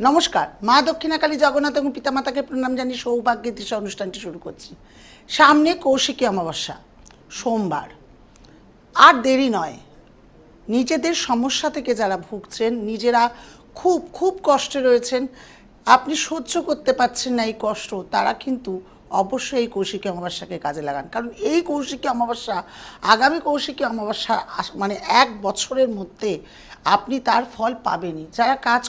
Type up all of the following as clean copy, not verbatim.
নমস্কার, মা দক্ষিণাকালী জগন্নাথ এবং পিতামাতাকে প্রণাম জানিয়ে সৌভাগ্যের দিশা অনুষ্ঠানটি শুরু করছি। সামনে কৌশিকী অমাবস্যা, সোমবার। আর দেরি নয়। নিজেদের সমস্যা থেকে যারা ভুগছেন, নিজেরা খুব খুব কষ্টে রয়েছেন, আপনি সহ্য করতে পারছেন না এই কষ্ট, তারা কিন্তু অবশ্যই এই কৌশিকী অমাবস্যাকে কাজে লাগান। কারণ এই কৌশিকী অমাবস্যা, আগামী কৌশিকী অমাবস্যা মানে 1 বছরের মধ্যে আপনি তার ফল পাবেনই। যারা কাজ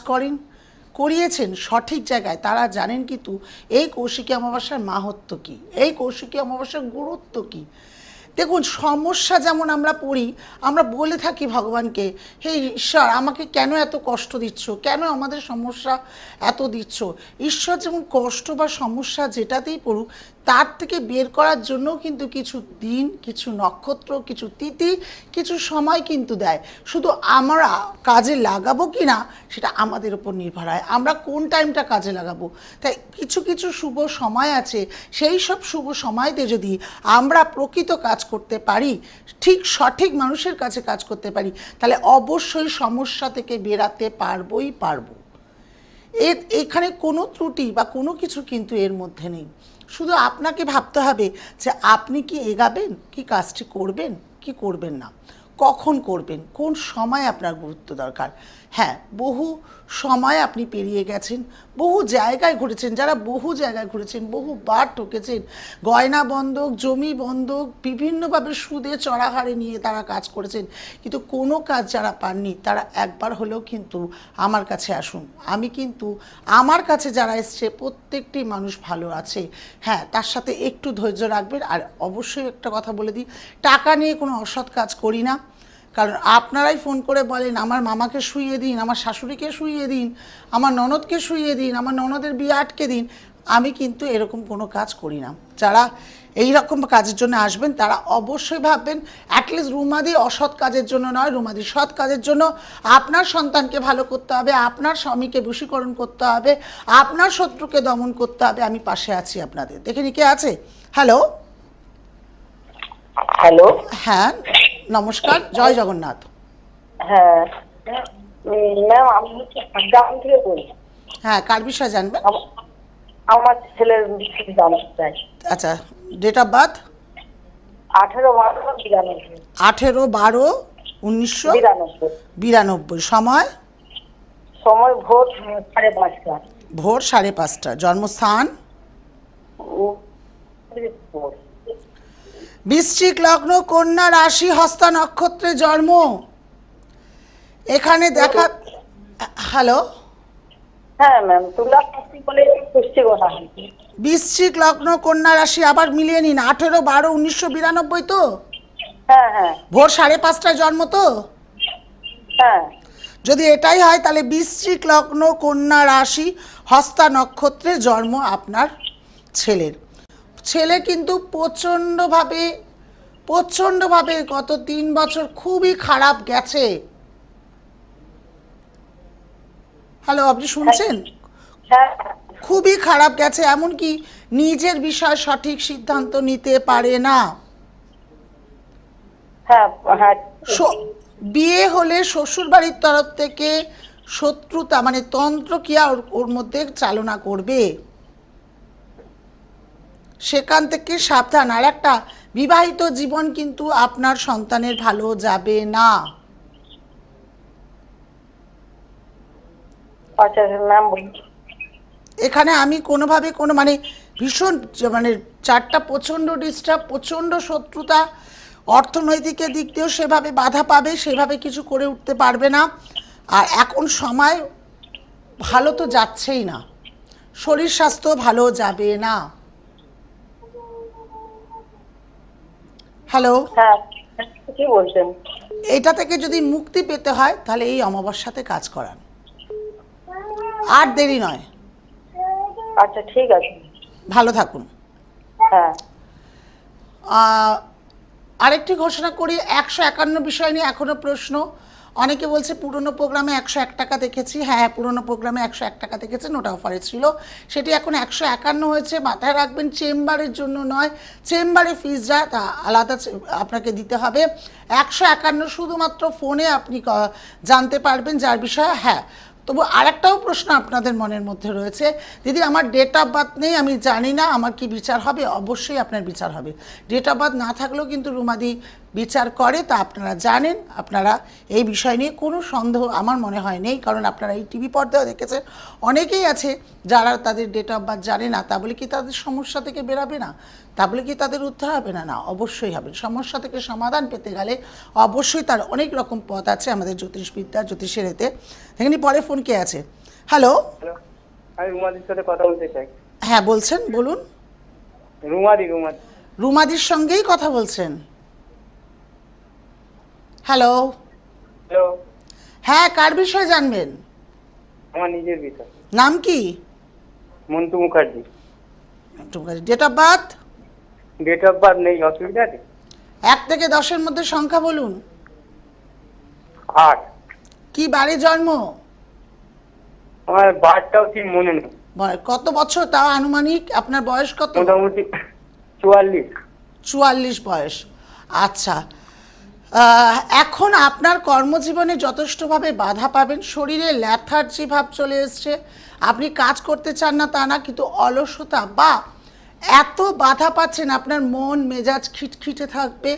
করিয়েছেন সঠিক জায়গায়, তারা জানেন কিন্তু এই কৌশিকী অমাবস্যার মাহাত্ম্য কী, এই কৌশিকী অমাবস্যার গুরুত্ব কী। দেখুন, সমস্যা যেমন আমরা পড়ি, আমরা বলে থাকি ভগবানকে, হে ঈশ্বর আমাকে কেন এত কষ্ট দিচ্ছ, কেন আমাদের সমস্যা এত দিচ্ছ। ঈশ্বর যেমন কষ্ট বা সমস্যা যেটাতেই পড়ুক, তার থেকে বের করার জন্য কিন্তু কিছু দিন, কিছু নক্ষত্র, কিছু তিথি, কিছু সময় কিন্তু দেয়। শুধু আমরা কাজে লাগাবো কি না সেটা আমাদের উপর নির্ভর হয়, আমরা কোন টাইমটা কাজে লাগাবো। তাই কিছু কিছু শুভ সময় আছে, সেই সব শুভ সময়তে যদি আমরা প্রকৃত কাজ করতে পারি, ঠিক সঠিক মানুষের কাছে কাজ করতে পারি, তাহলে অবশ্যই সমস্যা থেকে বেরাতে পারবোই পারবো। এখানে কোনো ত্রুটি বা কোনো কিছু কিন্তু এর মধ্যে নেই। শুধু আপনাকে ভাবতে হবে যে আপনি কি এগাবেন, কি কাজটি করবেন, কি করবেন না, কখন করবেন, কোন সময় আপনার গুরুত্ব দরকার। হ্যাঁ, বহু সময় আপনি পেরিয়ে গেছেন, বহু জায়গায় ঘুরেছেন, যারা বহু জায়গায় ঘুরেছেন, বহুবার ঠকেছেন, গয়না বন্ধক, জমি বন্ধক, বিভিন্নভাবে সুদে চড়াহারে নিয়ে তারা কাজ করেছেন, কিন্তু কোনো কাজ যারা পাননি তারা একবার হলেও কিন্তু আমার কাছে আসুন। আমি কিন্তু আমার কাছে যারা এসছে প্রত্যেকটি মানুষ ভালো আছে। হ্যাঁ, তার সাথে একটু ধৈর্য রাখবেন। আর অবশ্যই একটা কথা বলে দিই, টাকা নিয়ে কোনো অসৎ কাজ করি না। কারণ আপনারাই ফোন করে বলেন আমার মামাকে শুইয়ে দিন, আমার শাশুড়িকে শুইয়ে দিন, আমার ননদকে শুইয়ে দিন, আমার ননদের বিয়ে আটকে দিন। আমি কিন্তু এরকম কোনো কাজ করি না। যারা এই রকম কাজের জন্য আসবেন তারা অবশ্যই ভাববেন অ্যাটলিস্ট রুমাদি অসৎ কাজের জন্য নয়, রুমাদি সৎ কাজের জন্য। আপনার সন্তানকে ভালো করতে হবে, আপনার স্বামীকে বশীকরণ করতে হবে, আপনার শত্রুকে দমন করতে হবে। আমি পাশে আছি আপনাদের। দেখে নি কে আছে। হ্যালো হ্যালো, হ্যাঁ নমস্কার, জয় জগন্নাথ। হ্যাঁ ম্যাম, আমি হচ্ছে গ্রাম থেকে বলি। হ্যাঁ, কার বিষয়ে জানবেন? আমার ছেলের বিষয়ে জানতে চাই। আচ্ছা, ডেট অফ বার্থ? 18/12/92। 18/12/1992। সময়? সময় ভোর 5:30। ভোর 5:30। জন্মস্থান? বৃশ্চিক লগ্ন, কন্যা রাশি, হস্তা নক্ষত্রে জন্ম। এখানে দেখা। হ্যালো, হ্যাঁ ম্যাম, তুলা রাশি বলে পুষ্টি গোনা হয়েছে। বৃশ্চিক লগ্ন, কন্যা রাশি, আবার মিলিয়ে নিন। 18/12/1992 তো? হ্যাঁ হ্যাঁ ভোর 5:30টায় জন্ম তো? হ্যাঁ। যদি এটাই হয় তাহলে বৃশ্চিক লগ্ন, কন্যা রাশি, হস্তা নক্ষত্রে জন্ম আপনার ছেলের। ছেলে কিন্তু প্রচণ্ডভাবে গত 3 বছর খুবই খারাপ গেছে। হ্যালো, আপনি শুনছেন? হ্যাঁ খুবই খারাপ গেছে, এমনকি নিজের বিষয় সঠিক সিদ্ধান্ত নিতে পারে না। হ্যাঁ হ্যাঁ। বিয়ে হলে শ্বশুরবাড়ির তরফ থেকে শত্রুতা মানে তন্ত্রক্রিয়া ওর মধ্যে চালনা করবে, সেখান থেকে সাবধান। আর একটা, বিবাহিত জীবন কিন্তু আপনার সন্তানের ভালো যাবে না। আচ্ছা ম্যাম, এখানে আমি কোনোভাবে ভীষণ চারটা প্রচণ্ড ডিস্টার্ব, প্রচণ্ড শত্রুতা, অর্থনৈতিকের দিক দিয়েও সেভাবে বাধা পাবে, সেভাবে কিছু করে উঠতে পারবে না। আর এখন সময় ভালো তো যাচ্ছেই না, শরীর স্বাস্থ্য ভালো যাবে না। হ্যালো, হ্যাঁ কি বলছেন? এটা থেকে যদি মুক্তি পেতে হয় তাহলে এই অমাবস্যাতে কাজ করান, আর দেরি নয়। আচ্ছা ঠিক আছে, ভালো থাকুন। হ্যাঁ। আরেকটি ঘোষণা করি, 151 বিষয় নিয়ে এখনও প্রশ্ন। অনেকে বলছে পুরনো প্রোগ্রামে 101 টাকা দেখেছি। হ্যাঁ, পুরনো প্রোগ্রামে 101 টাকা দেখেছেন, ওটা অফারে ছিল। সেটি এখন 151 হয়েছে। মাথায় রাখবেন, চেম্বারের জন্য নয়, চেম্বারে ফিজটা তা আলাদা আপনাকে দিতে হবে। 151 শুধুমাত্র ফোনে আপনি জানতে পারবেন যার বিষয়ে। হ্যাঁ, তবু আরেকটাও প্রশ্ন আপনাদের মনের মধ্যে রয়েছে, দিদি আমার ডেট অফ বার্থ নেই, আমি জানি না আমার কি বিচার হবে। অবশ্যই আপনার বিচার হবে। ডেট অফ বার্থ না থাকলেও কিন্তু রুমাদি বিচার করে, তা আপনারা জানেন। আপনারা এই বিষয় নিয়ে কোনো সন্দেহ আমার মনে হয় নেই, কারণ আপনারা এই টিভি পর্দায় দেখেছেন অনেকেই আছে যারা তাদের ডেট অফ বার্থ জানে না। তা বলে কি তাদের সমস্যা থেকে বেরাবে না? তা বলে কি তাদের উদ্ধার হবে না? না, অবশ্যই হবে। সমস্যা থেকে সমাধান পেতে গেলে অবশ্যই তার অনেক রকম পথ আছে আমাদের জ্যোতিষবিদ্যা, জ্যোতিষের এতে। এখানে পরে ফোন কে আছে? হ্যালো, হ্যালো, আমি রুমাদির সাথে কথা বলতে চাই। হ্যাঁ বলছেন, বলুন। রুমাদি। রুমাদির সঙ্গেই কথা বলছেন। হ্যালো, হ্যালো, হ্যাঁ কার বিষয়ে জানবেন? আমার নিজের বিষয়। নাম কি? Montu Mukherjee. Date of birth? Date of birth নেই, অসুবিধা আছে? 1 থেকে 10-এর মধ্যে সংখ্যা বলুন। 8। কি বারে জন্ম? আমার বারটাও ঠিক মনে নেই। কত বছর তাও আনুমানিক? আপনার বয়স কত? মোটামুটি 44। 44 বয়স। আচ্ছা, এখন আপনার কর্মজীবনে যথেষ্টভাবে বাধা পাবেন। শরীরে ল্যাথার্জি ভাব চলে এসছে। আপনি কাজ করতে চান না তা না, কিন্তু অলসতা বা এত বাধা পাচ্ছেন আপনার মন মেজাজ খিটখিটে থাকবে।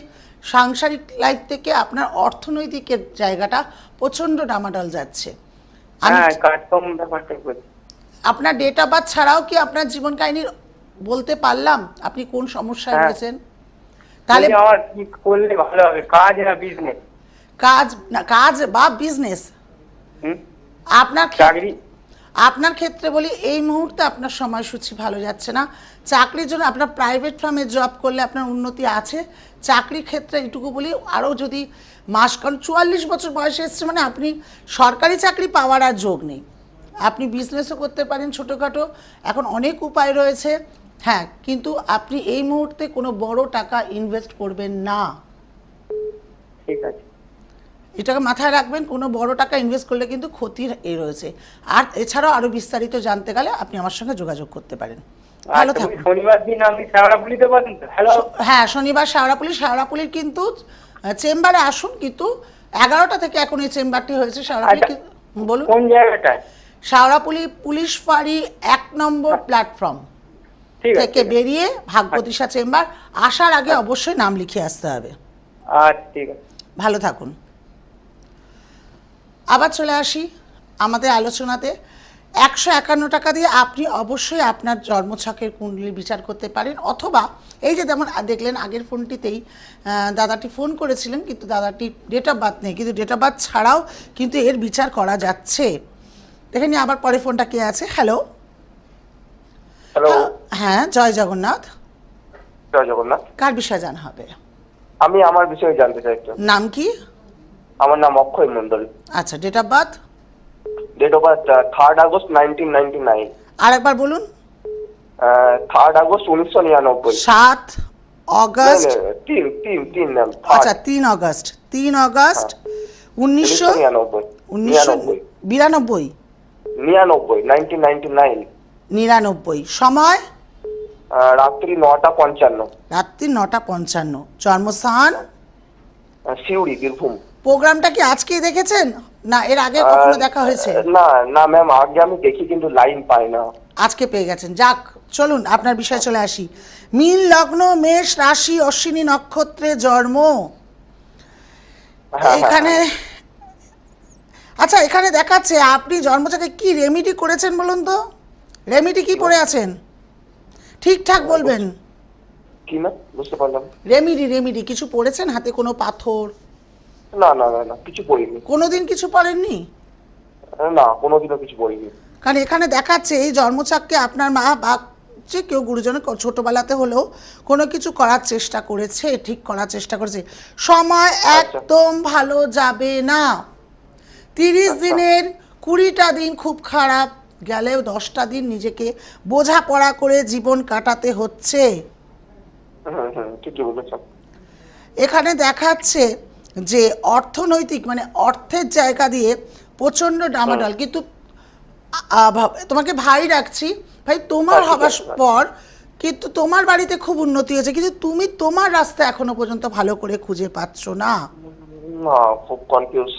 সাংসারিক লাইফ থেকে আপনার অর্থনৈতিকের জায়গাটা প্রচণ্ড ডামাডাল যাচ্ছে। আমি হ্যাঁ, কাজকর্ম ব্যাপারটা করছি। আপনার ডেট অফ বার্থ ছাড়াও কি আপনার জীবন কাহিনী বলতে পারলাম আপনি কোন সমস্যায় হ্যাঁ। রয়েছেন? তাহলে বলছি, আমার কি করলে ভালো হবে, কাজ না বিজনেস? কাজ না, কাজ বা বিজনেস আপনার চাকরি? আপনার ক্ষেত্রে বলি এই মুহূর্তে আপনার সময়সূচি ভালো যাচ্ছে না। চাকরির জন্য আপনার প্রাইভেট ফার্মে জব করলে আপনার উন্নতি আছে। চাকরির ক্ষেত্রে এটুকু বলি আরও যদি কারণ 44 বছর বয়সে এসছে মানে আপনি সরকারি চাকরি পাওয়ার আর যোগ নেই। আপনি বিজনেসও করতে পারেন ছোটোখাটো, এখন অনেক উপায় রয়েছে। হ্যাঁ, কিন্তু আপনি এই মুহূর্তে কোনো বড় টাকা ইনভেস্ট করবেন না। ঠিক আছে, এটাকে মাথায় রাখবেন, কোনো বড় টাকা ইনভেস্ট করলে কিন্তু ক্ষতির রয়েছে। আর এছাড়াও আরও বিস্তারিত জানতে গেলে আপনি আমার সঙ্গে যোগাযোগ করতে পারেন। ভালো আচ্ছা, থাকুন। শনিবার দিন আপনি শেওড়াফুলিতে পারেন তো? হ্যালো, হ্যাঁ, শনিবার শেওড়াপুলির কিন্তু চেম্বারে আসুন, কিন্তু 11টা থেকে এখন এই চেম্বারটি হয়েছে শেওড়াপুলি। আচ্ছা। বলুন। কোন জায়গাটায়? শেওড়াপুলি পুলিশ ফাঁড়ি 1 নম্বর প্ল্যাটফর্ম ঠিক আছে, থেকে বেরিয়ে ভাগ্যদিশা চেম্বার আসার আগে অবশ্যই নাম লিখে আসতে হবে। আচ্ছা ঠিক আছে। ভালো থাকুন। আবার চলে আসি আমাদের আলোচনাতে। 151 টাকা দিয়ে আপনি অবশ্যই আপনার জন্মছকের কুণ্ডলী বিচার করতে পারেন, অথবা এই যে যেমন দেখলেন আগের ফোনটিতেই দাদাটি ফোন করেছিলেন, কিন্তু দাদাটি ডেট অফ বার্থ নেই, কিন্তু ডেট অফ বার্থ ছাড়াও কিন্তু এর বিচার করা যাচ্ছে। দেখে নিয়ে আবার পরে ফোনটা কে আছে? হ্যালো, হ্যালো, হ্যাঁ জয় জগন্নাথ। জয় জগন্নাথ। কার বিষয়ে জানা হবে? আমি আমার বিষয়ে জানতে চাই একটু। নাম কি? আমার নাম অক্ষয় মন্ডল। আচ্ছা, date of birth? Date of birth 3rd August 1999। আরেকবার বলুন। 3rd August 1999। 7 অগস্ট? তিন ম্যাম। আচ্ছা, 3 অগস্ট। 3 অগস্ট 1999। 1999 সময়? রাত্রি 9:55। রাত্রি 9:55। জন্মস্থান? সিউড়ি, বীরভূম। প্রোগ্রামটা কি আজকেই দেখেছেন না এর আগে কখনো দেখা হয়েছে? না না ম্যাম, আগে আমি দেখি কিন্তু লাইন পাই না। আজকে পেয়ে গেছেন, যাক। চলুন আপনার বিষয়ে চলে আসি। মীন লগ্ন, মেষ রাশি, অশ্বিনী নক্ষত্রে জন্ম। এখানে আচ্ছা, এখানে দেখাচ্ছে আপনি জন্মছকে কি রেমিডি করেছেন বলুন তো? রেমিডি কি পড়ে আছেন? ঠিকঠাক বলবেন। কি না বুঝতে পারলাম। রেমিডি কিছু পড়েছেন? হাতে কোনো পাথর? না না না না, কিছু পড়িনি। কোনোদিন কিছু পড়েননি? না, কোনোদিনও কিছু পড়িনি। কারণ এখানে দেখাচ্ছে এই জন্মছককে আপনার মা বা যে কেউ গুরুজনের ছোটোবেলাতে হলেও কোনো কিছু করার চেষ্টা করেছে, ঠিক করার চেষ্টা করেছে। সময় একদম ভালো যাবে না। 30 দিনের 20টা দিন খুব খারাপ গেলেও 10টা দিন নিজেকে বোঝাপড়া করে জীবন কাটাতে হচ্ছে। ঠিকই বলেছেন। এখানে দেখাচ্ছে যে অর্থনৈতিক মানে অর্থের জায়গা দিয়ে প্রচণ্ড ডামাডাল, কিন্তু তোমাকে ভাই রাখছি, ভাই তোমার হবার পর কিন্তু তোমার বাড়িতে খুব উন্নতি হয়েছে, কিন্তু তুমি তোমার রাস্তা এখনো পর্যন্ত ভালো করে খুঁজে পাচ্ছ না। না, খুব কনফিউজ।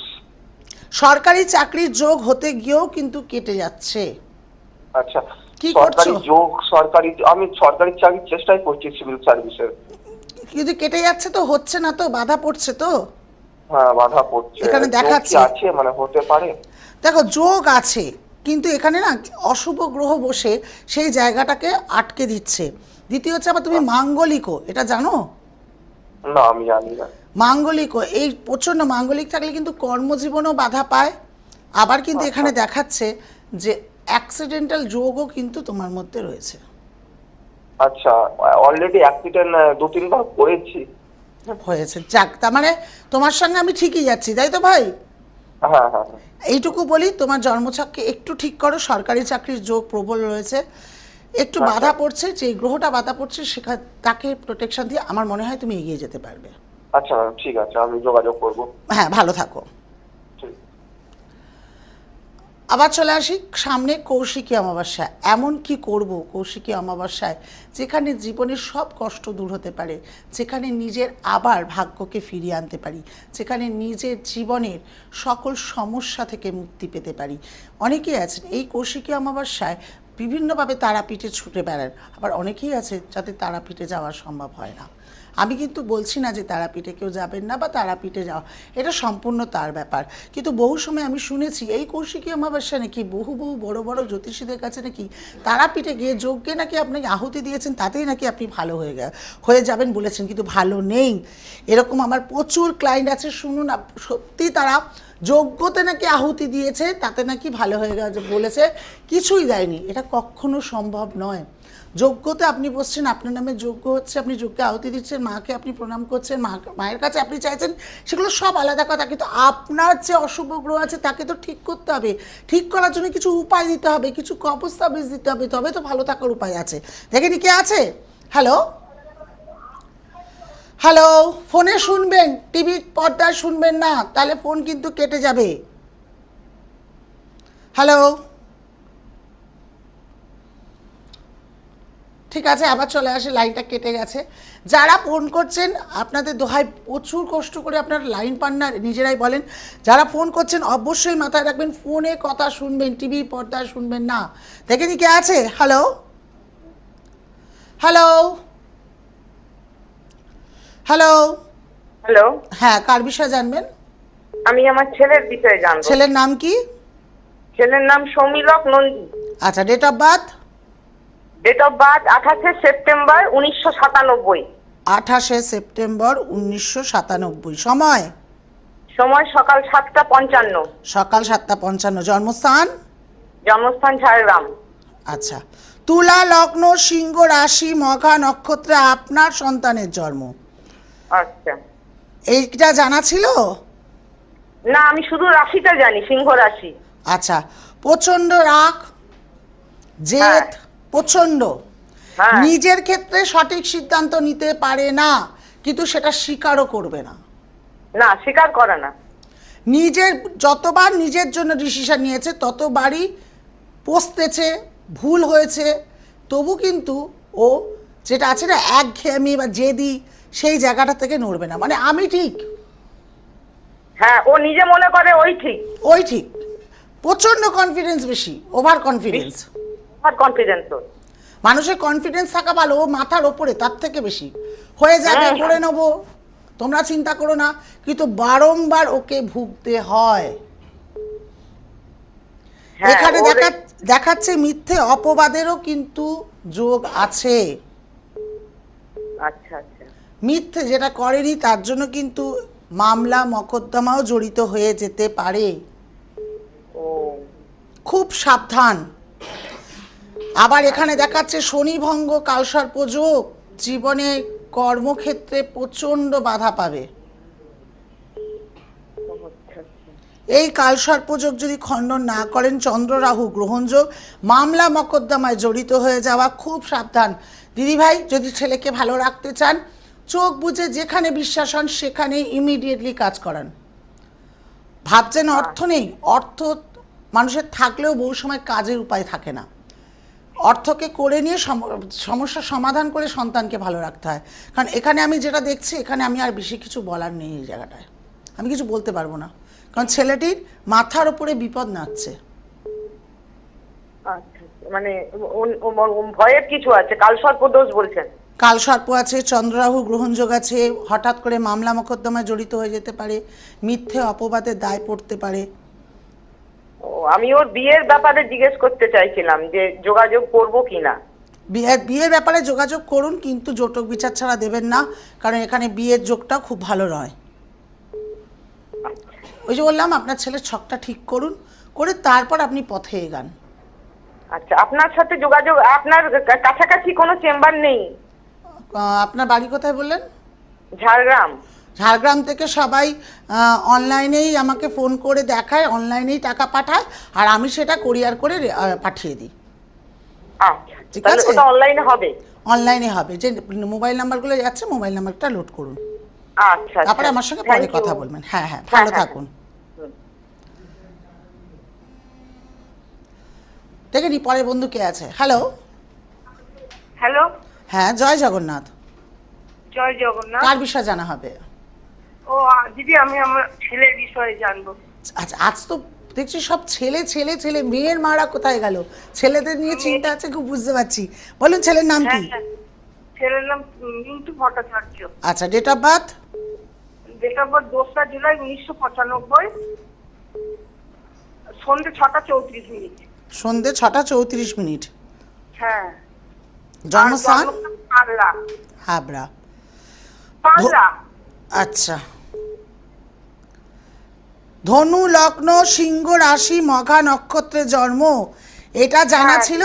সরকারি চাকরির যোগ হতে গিয়েও কিন্তু কেটে যাচ্ছে। আচ্ছা, কি সরকারি করছো? যোগ, আমি সরকারি চাকরির চেষ্টাই করছি সিভিল সার্ভিসের। কিন্তু কেটে যাচ্ছে তো, হচ্ছে না তো, বাধা পড়ছে তো। হ্যাঁ, বাধা পড়ছে। এখানে যোগ কি দেখাচ্ছে। আছে, মানে হতে পারে? দেখো, যোগ আছে, কিন্তু এখানে না অশুভ গ্রহ বসে সেই জায়গাটাকে আটকে দিচ্ছে। দ্বিতীয় হচ্ছে আবার তুমি মাঙ্গলিকও, এটা জানো? না, আমি জানি না। মাঙ্গলিকও, এই প্রচণ্ড মাঙ্গলিক থাকলে কিন্তু কর্মজীবনেও বাধা পায়। আবার কিন্তু এখানে দেখাচ্ছে যে অ্যাক্সিডেন্টাল যোগও কিন্তু তোমার মধ্যে রয়েছে। আচ্ছা, অলরেডি অ্যাক্সিডেন্ট 2-3 বার করেছি। হয়েছে, যাক, তার মানে তোমার সঙ্গে আমি ঠিকই যাচ্ছি, তাই তো ভাই? হ্যাঁ হ্যাঁ হ্যাঁ। এইটুকু বলি, তোমার জন্মছককে একটু ঠিক করো, সরকারি চাকরির যোগ প্রবল রয়েছে, একটু বাধা পড়ছে, যে গ্রহটা বাধা পড়ছে তাকে প্রোটেকশন দিয়ে আমার মনে হয় তুমি এগিয়ে যেতে পারবে। আচ্ছা ম্যাম, ঠিক আছে, আমি যোগাযোগ করবো। হ্যাঁ, ভালো থাকো। ঠিক। আবার চলে আসি সামনে কৌশিকী অমাবস্যা। এমন কি করব কৌশিকী অমাবস্যায় যেখানে জীবনের সব কষ্ট দূর হতে পারে, যেখানে নিজের আবার ভাগ্যকে ফিরিয়ে আনতে পারি, যেখানে নিজের জীবনের সকল সমস্যা থেকে মুক্তি পেতে পারি। অনেকেই আছেন এই কৌশিকী অমাবস্যায় বিভিন্নভাবে তারাপীঠে ছুটে বেড়ান, আবার অনেকেই আছে যাতে তারাপীঠে যাওয়া সম্ভব হয় না। আমি কিন্তু বলছি না যে তারাপীঠে কেউ যাবেন না বা তারাপীঠে যাওয়া, এটা সম্পূর্ণ তার ব্যাপার। কিন্তু বহু সময় আমি শুনেছি এই কৌশিকী অমাবস্যা নাকি বহু বড় বড় জ্যোতিষীদের কাছে নাকি তারাপীঠে গিয়ে যজ্ঞে নাকি আপনাকে আহুতি দিয়েছেন, তাতেই নাকি আপনি ভালো হয়ে যাবেন বলেছেন, কিন্তু ভালো নেই। এরকম আমার প্রচুর ক্লায়েন্ট আছে, শুনুন, সত্যি তারা যজ্ঞতে নাকি আহুতি দিয়েছে, তাতে নাকি ভালো হয়ে গেছে বলেছে, কিছুই দেয়নি। এটা কখনো সম্ভব নয়। যজ্ঞতে আপনি বসছেন, আপনার নামে যজ্ঞ হচ্ছে, আপনি যজ্ঞে আহুতি দিচ্ছেন, মাকে আপনি প্রণাম করছেন, মায়ের কাছে আপনি চাইছেন, সেগুলো সব আলাদা কথা। কিন্তু আপনার যে অশুভ গ্রহ আছে তাকে তো ঠিক করতে হবে। ঠিক করার জন্য কিছু উপায় দিতে হবে, কিছু কবস্থা বীজ দিতে হবে, তবে তো ভালো থাকার উপায় আছে। দেখেনি কে আছে? হ্যালো হ্যালো, ফোনে শুনবেন, টিভি পর্দায় শুনবেন না, তাহলে ফোন কিন্তু কেটে যাবে। হ্যালো, ঠিক আছে, আবার চলে আসে, লাইনটা কেটে গেছে। যারা ফোন করছেন আপনাদের দোহাই, প্রচুর কষ্ট করে আপনারা লাইন পান না, নিজেরাই বলেন। যারা ফোন করছেন অবশ্যই মাথায় রাখবেন, ফোনে কথা শুনবেন, টিভি পর্দায় শুনবেন না। দেখেনি কে আছে? Hello hello hello. হ্যালো, হ্যাঁ, কার বিষয়ে জানবেন? আমি আমার ছেলের বিষয়ে জানবো। ছেলের নাম কি? ছেলের নাম সৌমিলক নন্দী। আচ্ছা, date of birth? Date of birth 28শে সেপ্টেম্বর 1997। 28শে সেপ্টেম্বর 1997। সময়? সময় সকাল 7:55। সকাল 7:55। জন্মস্থান? জন্মস্থান ঝাড়গ্রাম। আচ্ছা, তুলা লগ্ন, সিংহ রাশি, মঘা নক্ষত্রে আপনার সন্তানের জন্ম। আচ্ছা, এইটা জানা ছিল? না, আমি শুধু রাশিটা জানি, সিংহ রাশি। আচ্ছা, প্রচণ্ড রাগ, জেদ, হ্যাঁ। প্রচণ্ড, হ্যাঁ। নিজের ক্ষেত্রে সঠিক সিদ্ধান্ত নিতে পারে না, কিন্তু সেটা স্বীকারও করবে না। না, স্বীকার করে না। নিজের যতবার নিজের জন্য ডিসিশন নিয়েছে ততবারই পস্তেছে, ভুল হয়েছে, তবু কিন্তু ও যেটা আছে না একঘেয়েমি বা জেদি, সেই জায়গাটা থেকে নড়বে না। মানে আমি ঠিক, হ্যাঁ, ও নিজে মনে করে ওই ঠিক। ওই ঠিক। প্রচণ্ড কনফিডেন্স বেশি, ওভার কনফিডেন্স। আর কনফিডেন্স ওর। মানুষের কনফিডেন্স থাকা ভালো, ও মাথার ওপরে, তার থেকে বেশি হয়ে যাবে, করে নেবো, তোমরা চিন্তা করো না, কিন্তু বারংবার ওকে ভুগতে হয়। হ্যাঁ, এখানে ওর দেখাচ্ছে মিথ্যে অপবাদেরও কিন্তু যোগ আছে। আচ্ছা আচ্ছা। মিথ্যে যেটা করেনি তার জন্য কিন্তু মামলা মকদ্দমাও জড়িত হয়ে যেতে পারে। ও, খুব সাবধান। আবার এখানে দেখাচ্ছে শনিভঙ্গ, কালসর্প যোগ, জীবনে কর্মক্ষেত্রে প্রচণ্ড বাধা পাবে। আচ্ছা আচ্ছা। এই কালসর্পযোগ যদি খণ্ডন না করেন, চন্দ্র রাহু গ্রহণযোগ, মামলা মকদ্দমায় জড়িত হয়ে যাওয়া, খুব সাবধান। দিদিভাই, যদি ছেলেকে ভালো রাখতে চান, চোখ বুঝে যেখানে বিশ্বাস হন সেখানে ইমিডিয়েটলি কাজ করান। ভাবছেন অর্থ নেই, অর্থ মানুষের থাকলেও বহু সময় কাজের উপায় থাকে না। অর্থকে করে নিয়ে সমস্যার সমাধান করে সন্তানকে ভালো রাখতে হয়। কারণ এখানে আমি যেটা দেখছি, এখানে আমি আর বেশি কিছু বলার নেই, এই জায়গাটায় আমি কিছু বলতে পারবো না, কারণ ছেলেটির মাথার উপরে বিপদ নাচছে। আচ্ছা, মানে ভয়ের কিছু আছে, কালসর্প দোষ বলছেন? কালসর্প আছে, চন্দ্ররাহু গ্রহণযোগ আছে, হঠাৎ করে মামলা মোকদ্দমায় জড়িত হয়ে যেতে পারে, মিথ্যে অপবাদের দায় পড়তে পারে। ও, আমি ওর বিয়ের ব্যাপারে জিজ্ঞেস করতে চাইছিলাম যে যোগাযোগ করবো কিনা। বিয়ের ব্যাপারে যোগাযোগ করুন, কিন্তু জটক বিচার ছাড়া দেবেন না, কারণ এখানে বিয়ের যোগটা খুব ভালো নয়। ওই যে বললাম, আপনার ছেলের ছকটা ঠিক করুন, করে তারপর আপনি পথে এগান। আচ্ছা, আপনার সাথে যোগাযোগ, আপনার কাছাকাছি কোনো চেম্বার নেই? আপনার বাড়ি কোথায় বললেন? ঝাড়গ্রাম। ঝাড়গ্রাম থেকে সবাই অনলাইনেই আমাকে ফোন করে দেখায়, অনলাইনেই টাকা পাঠায়, আর আমি সেটা কোরিয়ার করে পাঠিয়ে দিই। আচ্ছা, তাহলে ওটা অনলাইনে হবে? অনলাইনে হবে। যে মোবাইল নাম্বারগুলো যাচ্ছে, মোবাইল নাম্বারটা লোড করুন, আচ্ছা, তারপরে আমার সঙ্গে পরে কথা বলবেন। হ্যাঁ হ্যাঁ, ভালো থাকুন। দেখে নি পরে বন্ধু কে আছে। হ্যালো। হ্যালো। হ্যাঁ, জয় জগন্নাথ। জয় জগন্নাথ। কার বিষয়ে জানা হবে? ও দিদি, আমি আমার ছেলের বিষয়ে জানবো। আচ্ছা, আজ তো দেখছি সব ছেলে ছেলে ছেলে, মেয়ের মারা কোথায় গেল? ছেলেদের নিয়ে চিন্তা আছে খুব, বুঝতে পারছি। বলুন ছেলের নাম কি? ছেলের নাম মিন্টু ভট্টাচার্য। আচ্ছা, date of birth? Date of birth 2রা জুলাই 1995, সন্ধ্যে 6:34। সন্ধ্যে 6:34। হ্যাঁ। জন্মস্থান? পাগলা। হাবড়া। পাগলা। আচ্ছা, ধনু লগ্ন, সিংহ রাশি, মঘা নক্ষত্রে জন্ম, এটা জানা ছিল?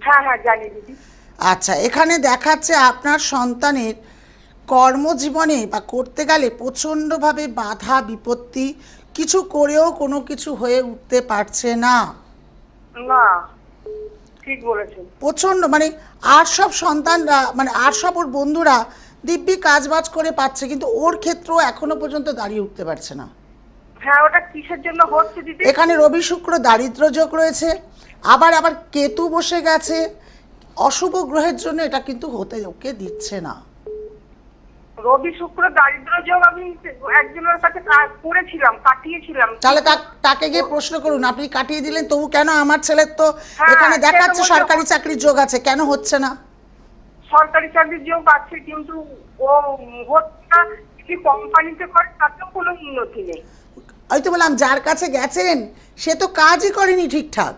হ্যাঁ হ্যাঁ, জানি দিদি। আচ্ছা, এখানে দেখাচ্ছে আপনার সন্তানের কর্মজীবনে বা করতে গেলে প্রচণ্ডভাবে বাধা বিপত্তি, কিছু করেও কোনো কিছু হয়ে উঠতে পারছে না। না, ঠিক বলেছেন। প্রচণ্ড, মানে আর সব সন্তানরা, মানে আর সব ওর বন্ধুরা দিব্যি কাজবাজ করে পাচ্ছে, কিন্তু ওর ক্ষেত্রেও এখনো পর্যন্ত দাঁড়িয়ে উঠতে পারছে না। হ্যাঁ, ওটা কিসের জন্য হচ্ছে দিদি? এখানে রবি শুক্র দারিদ্র যোগ রয়েছে, আবার আবার কেতু বসে গেছে, অশুভ গ্রহের জন্য এটা কিন্তু হতে ওকে দিচ্ছে না। রবি শুক্র দারিদ্র যোগ আমি একজনের সাথে করেছিলাম, কাটিয়েছিলাম। তাহলে তাকে গিয়ে প্রশ্ন করুন, আপনি কাটিয়ে দিলেন তবু কেন? আমার ছেলের তো হ্যাঁ, এখানে দেখাচ্ছে সেটা সরকারি চাকরির যোগ আছে, কেন হচ্ছে না? সরকারি চাকরির যোগ আছে, কিন্তু ও হচ্ছে কি কোম্পানিতে করে, তাতেও কোনো উন্নতি নেই। ওই তো বললাম, যার কাছে গেছেন সে তো কাজই করেনি ঠিকঠাক।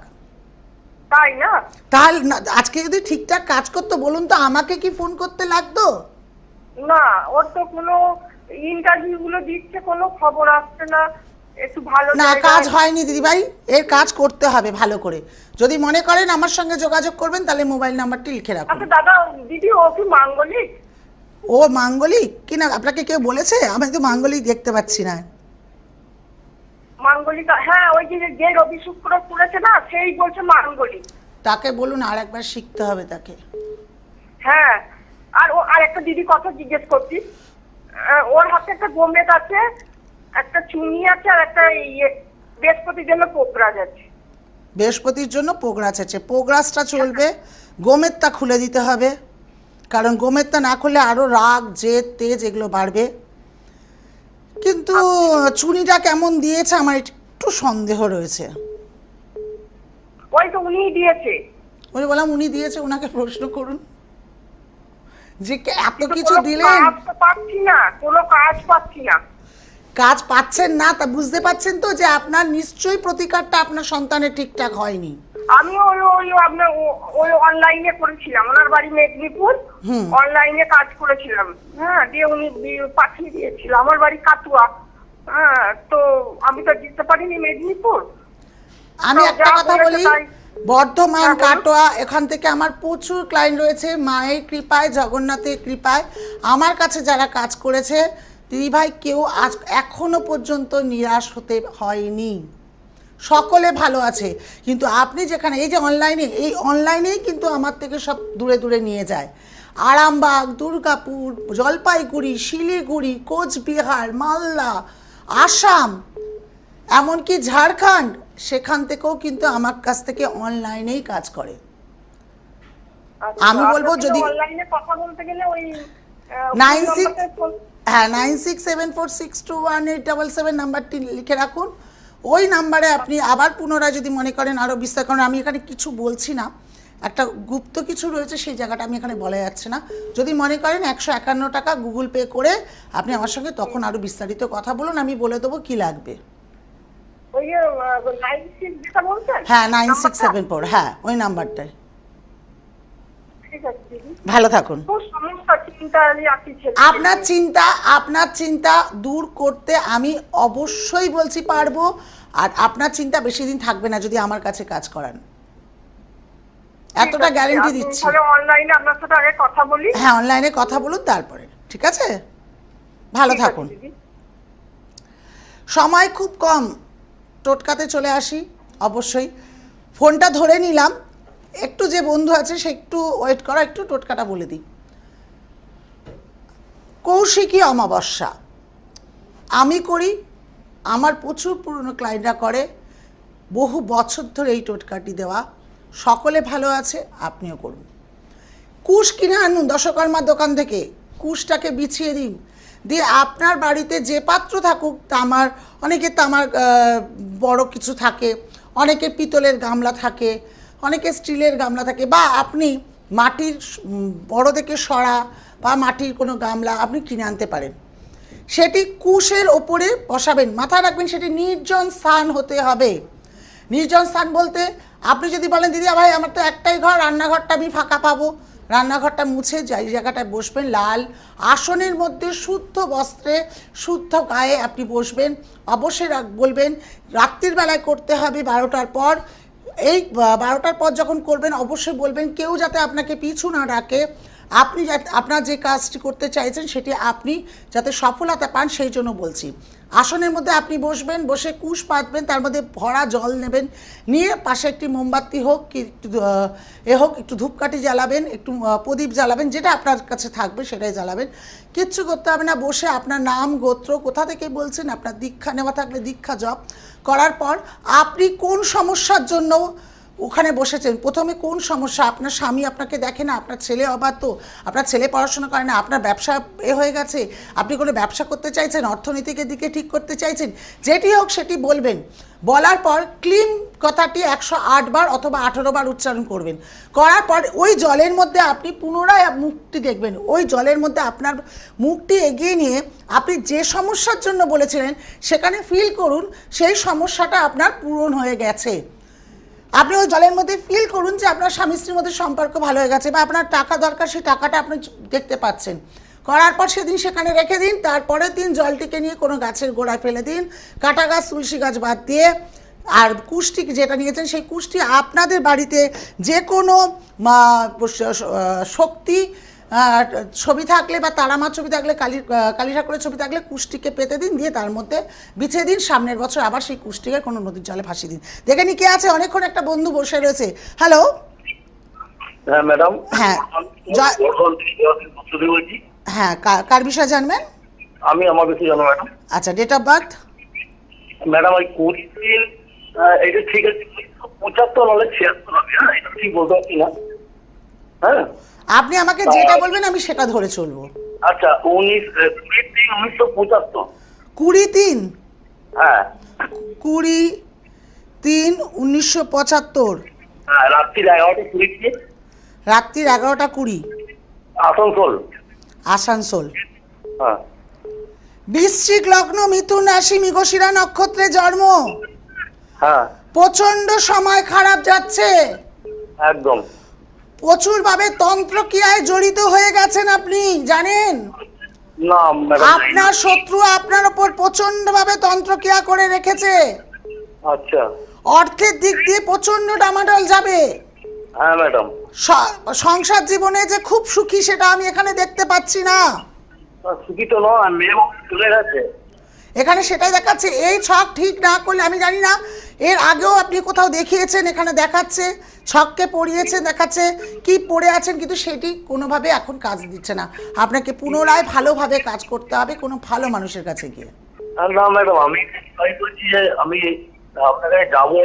তাই না? তাহলে আজকে যদি ঠিকঠাক কাজ করতো, বলুন তো আমাকে কি ফোন করতে লাগতো? না, ওর তো কোনো ইন্টারভিউ গুলো দিচ্ছে, কোনো খবর আসছে না। একটু ভালো না, কাজ হয়নি দিদিভাই, এর কাজ করতে হবে ভালো করে। যদি মনে করেন আমার সঙ্গে যোগাযোগ করবেন, তাহলে মোবাইল নাম্বারটি লিখে রাখুন। আচ্ছা দাদা, দিদি ও কি মাঙ্গলিক? ও মাঙ্গলিক কিনা আপনাকে কেউ বলেছে? আমি তো মাঙ্গলিক দেখতে পাচ্ছি না। মাঙ্গলিক, হ্যাঁ, ওই যে রবি শুক্র করেছে না, সেই বলছে মাঙ্গলিক। তাকে বলুন আর একবার শিখতে হবে তাকে। হ্যাঁ, আর ও আর একটা দিদি কথা জিজ্ঞেস করছি, ওর হাতে একটা গোমেদ আছে, একটা চুনি আছে, আর একটা বৃহস্পতির জন্য পোকরাজ আছে। বৃহস্পতির জন্য পোগরাজ আছে, পোগরাজটা চলবে, গোমেদটা খুলে দিতে হবে, কারণ গোমেদটা না খুললে আরও রাগ জেদ তেজ এগুলো বাড়বে। কিন্তু চুনিটা কেমন দিয়েছে আমার একটু সন্দেহ রয়েছে। ওই তো উনিই দিয়েছে। ওই বললাম উনি দিয়েছে, ওনাকে প্রশ্ন করুন যে এত কিছু দিলেন, পাচ্ছি না, কোনো কাজ পাচ্ছি না। কাজ পাচ্ছেন না, তা বুঝতে পাচ্ছেন তো যে আপনার নিশ্চয়ই প্রতিকারটা আপনার সন্তানের ঠিকঠাক হয়নি। আমি ওই আপনার ওই অনলাইনে করেছিলাম, ওনার বাড়ি মেদিনীপুর, অনলাইনে কাজ করেছিলাম। হ্যাঁ, দিয়ে উনি পাঠিয়ে দিয়েছিল। আমার বাড়ি কাতুয়া। হ্যাঁ, তো আমি তো দিতে পারিনি মেদিনীপুর। আমি একটা কথা বলি, বর্ধমান কাটোয়া এখান থেকে আমার প্রচুর ক্লায়েন্ট রয়েছে, মায়ের কৃপায় জগন্নাথের কৃপায় আমার কাছে যারা কাজ করেছে দিদিভাই, কেউ আজ এখনো পর্যন্ত নিরাশ হতে হয়নি, সকলে ভালো আছে। কিন্তু আপনি যেখানে এই যে অনলাইনে, এই অনলাইনেই কিন্তু আমার থেকে সব দূরে দূরে নিয়ে যায়। আরামবাগ, দুর্গাপুর, জলপাইগুড়ি, শিলিগুড়ি, কোচবিহার, মালদা, আসাম, এমনকি ঝাড়খণ্ড, সেখান থেকেও কিন্তু আমার কাছ থেকে অনলাইনেই কাজ করে। আমি বলবো যদি অনলাইনে কথা বলতে গেলে ওই হ্যাঁ 9674621877 নাম্বারটি লিখে রাখুন। ওই নাম্বারে আপনি আবার পুনরায় যদি মনে করেন আরও বিস্তার, কারণ আমি এখানে কিছু বলছি না, একটা গুপ্ত কিছু রয়েছে সেই জায়গাটা আমি এখানে বলা যাচ্ছে না। যদি মনে করেন 151 টাকা গুগল পে করে আপনি আমার সঙ্গে তখন আরও বিস্তারিত কথা বলুন, আমি বলে দেবো কী লাগবে। ওই 96 যেটা বলছেন, হ্যাঁ 9674, হ্যাঁ ওই নাম্বারটাই। ঠিক আছে দিদি। ভালো থাকুন। খুব সমস্যা, চিন্তা আছি ছেলে। আপনার চিন্তা দূর করতে আমি অবশ্যই বলছি পারবো। আর আপনার চিন্তা বেশি দিন থাকবে না যদি আমার কাছে কাজ করান, এতটা গ্যারান্টি দিচ্ছি। তাহলে অনলাইনে আপনার সাথে আগে কথা বলি। হ্যাঁ অনলাইনে কথা বলুন তারপরে, ঠিক আছে? ভালো ঠিক আছে থাকুন। দিদি। সময় খুব কম, টোটকাতে চলে আসি। অবশ্যই ফোনটা ধরে নিলাম, একটু যে বন্ধু আছে সে একটু ওয়েট করা, একটু টোটকাটা বলে দিই। কৌশিকী অমাবস্যা আমি করি, আমার প্রচুর পুরনো ক্লায়েন্টরা করে, বহু বছর ধরে এই টোটকাটি দেওয়া, সকলে ভালো আছে, আপনিও করুন। কুশ কিনে আনুন দশকর্মার দোকান থেকে, কুশটাকে বিছিয়ে দিন, দিয়ে আপনার বাড়িতে যে পাত্র থাকুক, তামার, অনেকের তামার বড় কিছু থাকে, অনেকের পিতলের গামলা থাকে, অনেকের স্টিলের গামলা থাকে, বা আপনি মাটির বড় থেকে সরা বা মাটির কোনো গামলা আপনি কিনে আনতে পারেন। সেটি কুশের ওপরে বসাবেন, মাথায় রাখবেন সেটি নির্জন স্থান হতে হবে। নির্জন স্থান বলতে আপনি যদি বলেন দিদি ভাই আমার তো একটাই ঘর, রান্নাঘরটা আমি ফাঁকা পাবো, রান্নাঘরটা মুছে যাই জায়গাটায় বসবেন, লাল আসনের মধ্যে শুদ্ধ বস্ত্রে শুদ্ধ গায়ে আপনি বসবেন। অবশ্যই বলবেন রাত্রির বেলায় করতে হবে 12টার পর। এই 12টার পর যখন করবেন অবশ্যই বলবেন কেউ যাতে আপনাকে পিছু না ডাকে, আপনি আপনার যে কাজটি করতে চাইছেন সেটি আপনি যাতে সফলতা পান সেই জন্য বলছি। আসনের মধ্যে আপনি বসবেন, বসে কুশ পাতবেন, তার মধ্যে ভরা জল নেবেন, নিয়ে পাশে একটি মোমবাতি হোক কি একটু ধূপকাঠি জ্বালাবেন, একটু প্রদীপ জ্বালাবেন, যেটা আপনার কাছে থাকবে সেটাই জ্বালাবেন। কিচ্ছু করতে হবে না, বসে আপনার নাম গোত্র কোথা থেকে বলছেন, আপনার দীক্ষা নেওয়া থাকলে দীক্ষা জপ করার পর আপনি কোন সমস্যার জন্য ওখানে বসেছেন, প্রথমে কোন সমস্যা, আপনার স্বামী আপনাকে দেখে না, আপনার ছেলে অবাধ্য, আপনার ছেলে পড়াশোনা করে না, আপনার ব্যবসা হয়ে গেছে, আপনি কোনো ব্যবসা করতে চাইছেন, অর্থনীতিকের দিকে ঠিক করতে চাইছেন, যেটি হোক সেটি বলবেন। বলার পর ক্লিম কথাটি 108 বার অথবা 18 বার উচ্চারণ করবেন। করার পর ওই জলের মধ্যে আপনি পুনরায় মুখটি দেখবেন, ওই জলের মধ্যে আপনার মুখটি এগিয়ে নিয়ে আপনি যে সমস্যার জন্য বলেছিলেন সেখানে ফিল করুন সেই সমস্যাটা আপনার পূরণ হয়ে গেছে। আপনি ওই জলের মধ্যে ফিল করুন যে আপনার স্বামী স্ত্রীর মধ্যে সম্পর্ক ভালো হয়ে গেছে, বা আপনার টাকা দরকার সেই টাকাটা আপনি দেখতে পাচ্ছেন। করার পর সেদিন সেখানে রেখে দিন, তারপরের দিন জলটিকে নিয়ে কোনো গাছের গোড়ায় ফেলে দিন, কাঁটা গাছ তুলসী গাছ বাদ দিয়ে। আর কুশটি যেটা নিয়েছেন সেই কুশটি আপনাদের বাড়িতে যে কোনো শক্তি ছবি থাকলে বা তারামার ছবি থাকলে, কালী ঠাকুরের ছবি থাকলে কুশটিকে পেতে দিন, দিয়ে তার মধ্যে বিছিয়ে দিন। সামনের বছর আবার সেই কুশটিকে কোনো নদীর জলে ভাসিয়ে দিন। দেখে নি কে আছে, অনেকক্ষণ একটা বন্ধু বসে রয়েছে। হ্যালো, হ্যাঁ ম্যাডাম। হ্যাঁ হ্যাঁ, কার বিষয়ে জানবেন? আমি আমার বিষয়ে জানো ম্যাডাম। আচ্ছা, ডেট অফ বার্থ? ম্যাডাম ওই 20 এটা ঠিক আছে, 75 নাহলে 76 হবে। হ্যাঁ এটা ঠিক বলতে পারছি না। হ্যাঁ আপনি আমাকে যেটা বলবেন আমি সেটা ধরে চলবো। আচ্ছা 19/3/1975। 20/3? হ্যাঁ 20/3/1975। হ্যাঁ রাত্রি 11:20। রাত্রির 11:20। আসানসোল। আসানসোল। হ্যাঁ। বৃশ্চিক লগ্ন, মিথুন রাশি, মৃগশিরা নক্ষত্রে জন্ম। হ্যাঁ প্রচন্ড সময় খারাপ যাচ্ছে, একদম। প্রচুরভাবে তন্ত্রক্রিয়ায় জড়িত হয়ে গেছেন আপনি, জানেন? না ম্যাডাম। আপনার শত্রু আপনার ওপর প্রচন্ডভাবে তন্ত্রক্রিয়া করে রেখেছে। আচ্ছা। অর্থের দিক দিয়ে প্রচন্ড ডামাডোল যাবে। হ্যাঁ ম্যাডাম। সংসার জীবনে যে খুব সুখী সেটা আমি এখানে দেখতে পাচ্ছি না। সুখী তো নয়, মেয়ে চলে গেছে এখানে সেটাই দেখাচ্ছে। এই ছক ঠিক না করলে, আমি জানি না এর আগেও আপনি কোথাও দেখিয়েছেন, এখানে দেখাচ্ছে ছককে পড়িয়েছেন, দেখাচ্ছে কি পড়ে আছেন, কিন্তু সেটি কোনোভাবে এখন কাজ দিচ্ছে না। আপনাকে পুনরায় ভালোভাবে কাজ করতে হবে কোনো ভালো মানুষের কাছে গিয়ে। না ম্যাডাম, আমি বলছি যে আমি আপনার কাছে যাবো,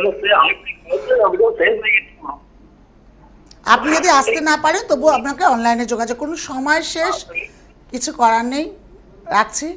আপনি যদি আসতে না পারেন তবুও আপনাকে অনলাইনে যোগাযোগ করুন। সময় শেষ, কিছু করার নেই, রাখছি।